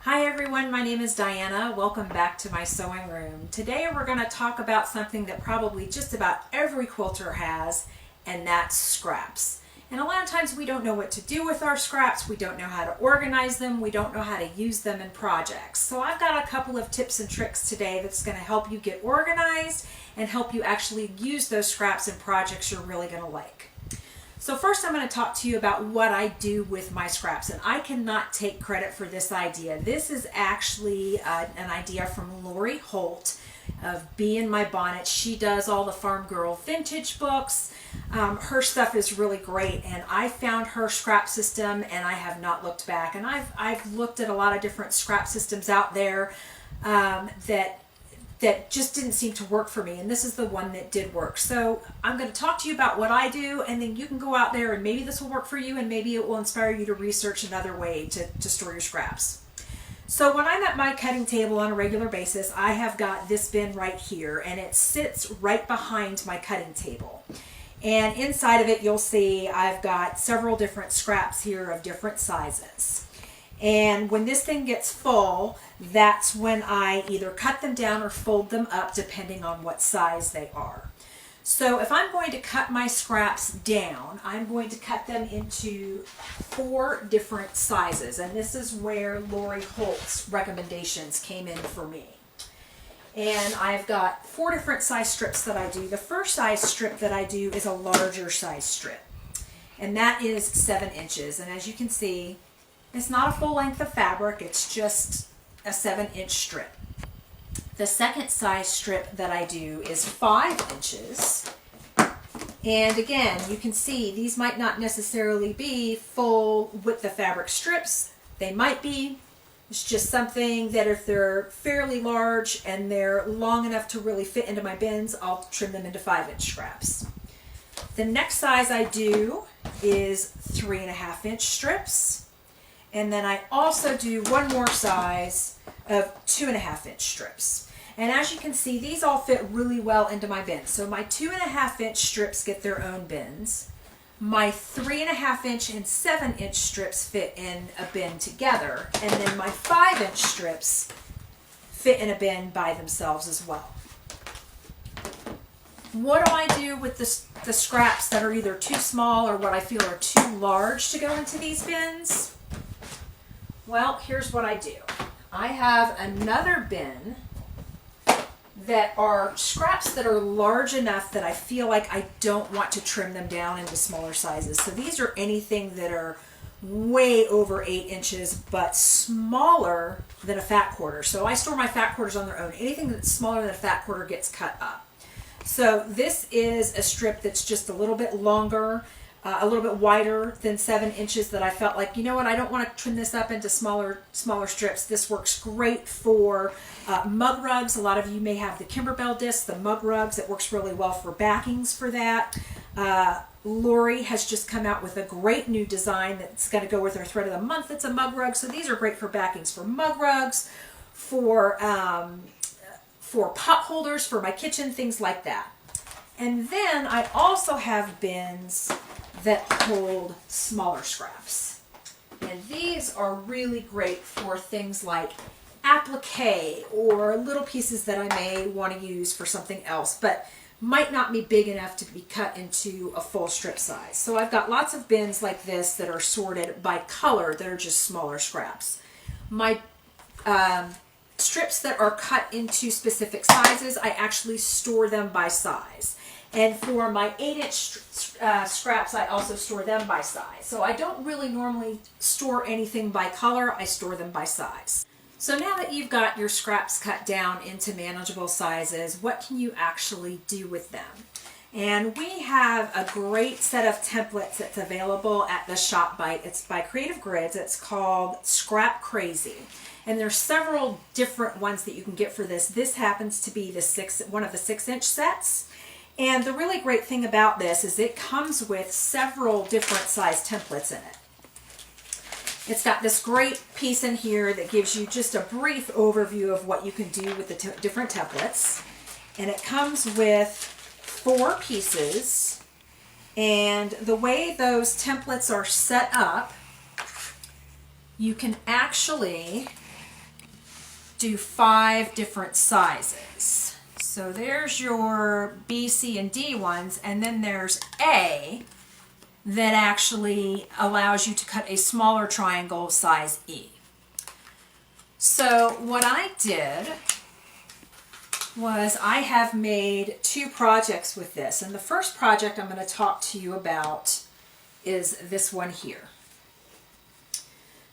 Hi everyone, my name is Diana. Welcome back to my sewing room. Today we're going to talk about something that probably just about every quilter has, and that's scraps. And a lot of times we don't know what to do with our scraps, we don't know how to organize them, we don't know how to use them in projects. So I've got a couple of tips and tricks today that's going to help you get organized and help you actually use those scraps in projects you're really going to like. So first I'm going to talk to you about what I do with my scraps, and I cannot take credit for this idea. This is actually an idea from Lori Holt of Bee in My Bonnet. She does all the Farm Girl vintage books. Her stuff is really great, and I found her scrap system and I have not looked back. And I've looked at a lot of different scrap systems out there that just didn't seem to work for me, and this is the one that did work. So I'm going to talk to you about what I do, and then you can go out there and maybe this will work for you, and maybe it will inspire you to research another way to store your scraps. So when I'm at my cutting table on a regular basis, I have got this bin right here, and it sits right behind my cutting table. And inside of it you'll see I've got several different scraps here of different sizes. And when this thing gets full, that's when I either cut them down or fold them up depending on what size they are. So if I'm going to cut my scraps down, I'm going to cut them into 4 different sizes. And this is where Lori Holt's recommendations came in for me. And I've got 4 different size strips that I do. The first size strip that I do is a larger size strip, and that is 7 inches. And as you can see, it's not a full length of fabric, it's just a 7-inch strip. The second size strip that I do is 5 inches. And again, you can see these might not necessarily be full width of fabric strips. They might be. It's just something that if they're fairly large and they're long enough to really fit into my bins, I'll trim them into 5-inch scraps. The next size I do is 3.5-inch strips. And then I also do one more size of 2.5-inch strips. And as you can see, these all fit really well into my bins. So my 2.5-inch strips get their own bins. My 3.5-inch and 7-inch strips fit in a bin together. And then my 5-inch strips fit in a bin by themselves as well. What do I do with the scraps that are either too small or what I feel are too large to go into these bins? Well, here's what I do. I have another bin that are scraps that are large enough that I feel like I don't want to trim them down into smaller sizes. So these are anything that are way over 8 inches but smaller than a fat quarter. So I store my fat quarters on their own. Anything that's smaller than a fat quarter gets cut up. So this is a strip that's just a little bit longer, a little bit wider than 7 inches, that I felt like, you know what, I don't want to trim this up into smaller strips. This works great for mug rugs. A lot of you may have the Kimberbell discs, the mug rugs. It works really well for backings for that. Lori has just come out with a great new design that's going to go with her thread of the month. It's a mug rug, so these are great for backings for mug rugs, for pot holders, for my kitchen, things like that. And then I also have bins that hold smaller scraps. And these are really great for things like applique or little pieces that I may want to use for something else, but might not be big enough to be cut into a full strip size. So I've got lots of bins like this that are sorted by color that are just smaller scraps. My strips that are cut into specific sizes, I actually store them by size. And for my 8-inch scraps, I also store them by size. So I don't really normally store anything by color, I store them by size. So now that you've got your scraps cut down into manageable sizes, what can you actually do with them? And we have a great set of templates that's available at the ShopBite. It's by Creative Grids. It's called Scrap Crazy. And there's several different ones that you can get for this. This happens to be one of the 6-inch sets. And the really great thing about this is it comes with several different size templates in it. It's got this great piece in here that gives you just a brief overview of what you can do with the different templates. And it comes with 4 pieces. And the way those templates are set up, you can actually do 5 different sizes. So there's your B, C, and D ones, and then there's A that actually allows you to cut a smaller triangle size E. So what I did was I have made 2 projects with this, and the first project I'm going to talk to you about is this one here.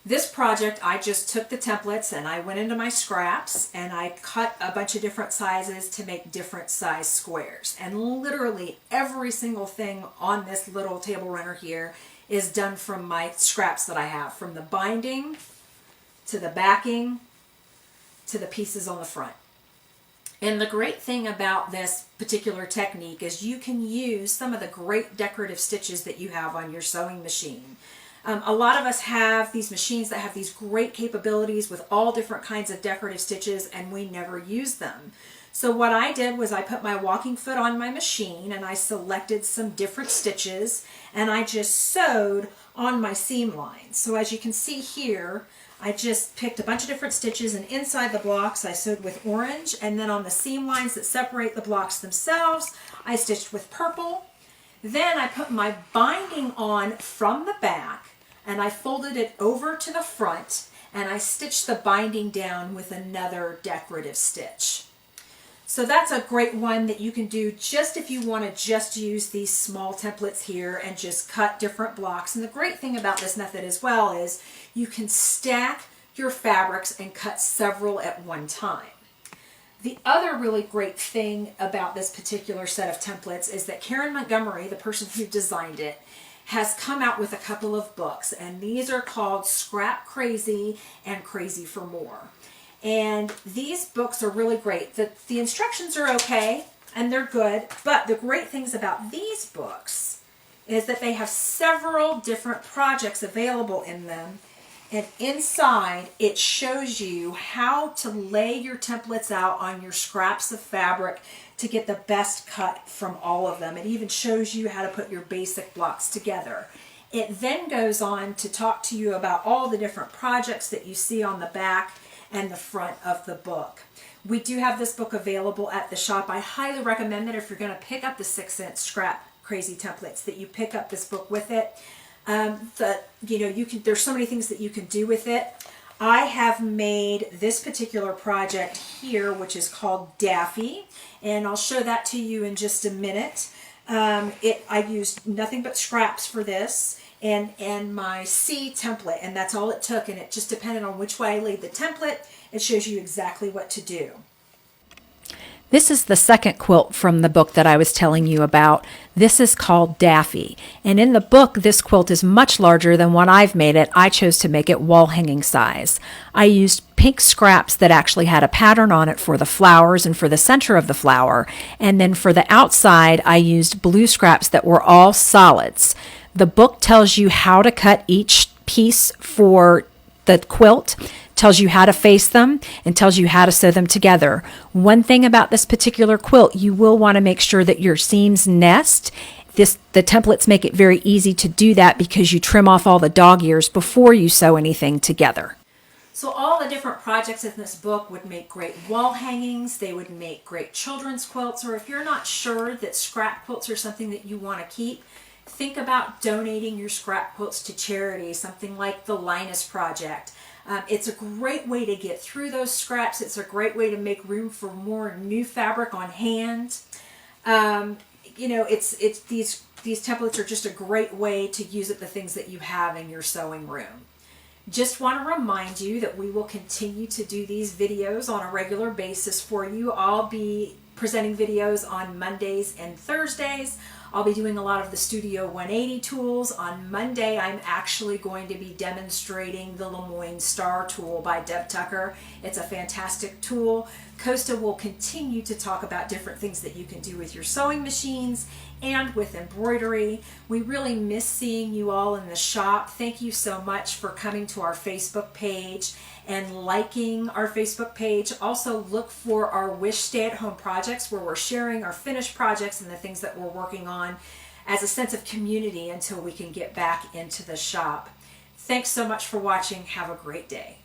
This project, I just took the templates and I went into my scraps and I cut a bunch of different sizes to make different size squares. And literally every single thing on this little table runner here is done from my scraps that I have, from the binding to the backing to the pieces on the front. And the great thing about this particular technique is you can use some of the great decorative stitches that you have on your sewing machine. A lot of us have these machines that have these great capabilities with all different kinds of decorative stitches, and we never use them. So what I did was I put my walking foot on my machine and I selected some different stitches and I just sewed on my seam lines. So as you can see here, I just picked a bunch of different stitches, and inside the blocks I sewed with orange, and then on the seam lines that separate the blocks themselves I stitched with purple. Then I put my binding on from the back and I folded it over to the front and I stitched the binding down with another decorative stitch. So that's a great one that you can do just if you want to just use these small templates here and just cut different blocks. And the great thing about this method as well is you can stack your fabrics and cut several at one time. The other really great thing about this particular set of templates is that Karen Montgomery, the person who designed it, has come out with a couple of books, and these are called Scrap Crazy and Crazy for More. And these books are really great. The instructions are okay and they're good, but the great things about these books is that they have several different projects available in them, and inside it shows you how to lay your templates out on your scraps of fabric to get the best cut from all of them. It even shows you how to put your basic blocks together. It then goes on to talk to you about all the different projects that you see on the back and the front of the book. We do have this book available at the shop. I highly recommend that if you're going to pick up the 6-inch Scrap Crazy templates, that you pick up this book with it. There's so many things that you can do with it. I have made this particular project here, which is called Daffy, and I'll show that to you in just a minute. I used nothing but scraps for this and my C template, and that's all it took, and it just depended on which way I laid the template. It shows you exactly what to do. This is the second quilt from the book that I was telling you about. This is called Daffy. And in the book, this quilt is much larger than what I've made it. I chose to make it wall hanging size. I used pink scraps that actually had a pattern on it for the flowers and for the center of the flower. And then for the outside, I used blue scraps that were all solids. The book tells you how to cut each piece for the quilt, tells you how to face them, and tells you how to sew them together. One thing about this particular quilt, you will want to make sure that your seams nest. The templates make it very easy to do that because you trim off all the dog ears before you sew anything together. So all the different projects in this book would make great wall hangings, they would make great children's quilts, or if you're not sure that scrap quilts are something that you want to keep, think about donating your scrap quilts to charity, something like the Linus Project. It's a great way to get through those scraps. It's a great way to make room for more new fabric on hand. These templates are just a great way to use the things that you have in your sewing room. Just want to remind you that we will continue to do these videos on a regular basis for you. I'll be presenting videos on Mondays and Thursdays. I'll be doing a lot of the Studio 180 tools. On Monday, I'm actually going to be demonstrating the Lemoyne Star tool by Deb Tucker. It's a fantastic tool. Costa will continue to talk about different things that you can do with your sewing machines and with embroidery. We really miss seeing you all in the shop. Thank you so much for coming to our Facebook page and liking our Facebook page. Also look for our Wish Stay-at-Home projects, where we're sharing our finished projects and the things that we're working on as a sense of community until we can get back into the shop. Thanks so much for watching. Have a great day.